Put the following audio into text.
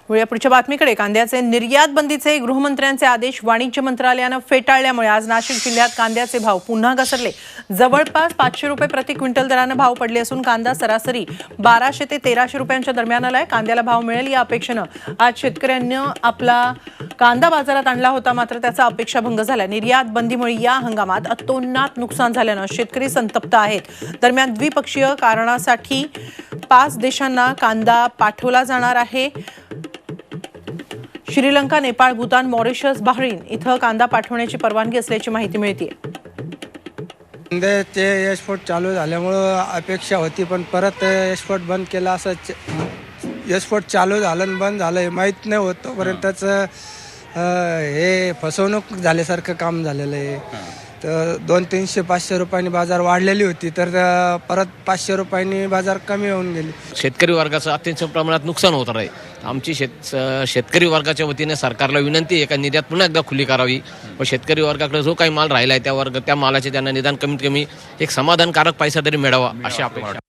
वळूया पुढच्या बातमीकडे. कांद्याचे निर्यात बंदीचे गृहमंत्र्यांचे आदेश वाणिज्य मंत्रालयानं फेटाळल्यामुळे आज नाशिक जिल्ह्यात कांद्याचे भाव पुन्हा घसरले. जवळपास 500 रुपये प्रति क्विंटल दरानं भाव पडले असून कांदा सरासरी 1200 ते 1300 रुपयांच्या दरम्यान आलाय. कांद्याला भाव मिळेल या अपेक्षेनं आज शेतकऱ्यांनी आपला कांदा बाजारात आणला होता, मात्र त्याचा अपेक्षाभंग झाला. निर्यात बंदीमुळे या हंगामात अतोनात नुकसान झाल्यानं शेतकरी संतप्त आहेत. दरम्यान द्विपक्षीय कारणासाठी 5 देशांना कांदा पाठवला जाणार आहे. श्रीलंका, नेपाळ, भूतान, मॉरिशस, बहरीन इथं कांदा पाठवण्याची परवानगी असल्याची माहिती मिळते. कांद्याचे एक्सपोर्ट चालू झाल्यामुळं अपेक्षा होती, पण परत एक्सपोर्ट बंद केला. असं एक्सपोर्ट चालू झालं आणि बंद झालं हे माहीत नाही होत. तोपर्यंतच हे फसवणूक झाल्यासारखं काम झालेलं आहे. तर 200-300-500 रुपयांनी बाजार वाढलेली होती, तर परत 500 रुपयांनी बाजार कमी होऊन गेली. शेतकरी वर्गाचं अत्यंत प्रमाणात नुकसान होत आहे. आमची शेतकरी वर्गाच्या वतीने सरकारला विनंती आहे का निर्यात पुन्हा एकदा खुली करावी व शेतकरी वर्गाकडे जो काही माल राहिला आहे त्या मालाचे त्यांना निदान कमीत कमी एक समाधानकारक पैसा तरी मिळावा अशी अपेक्षा.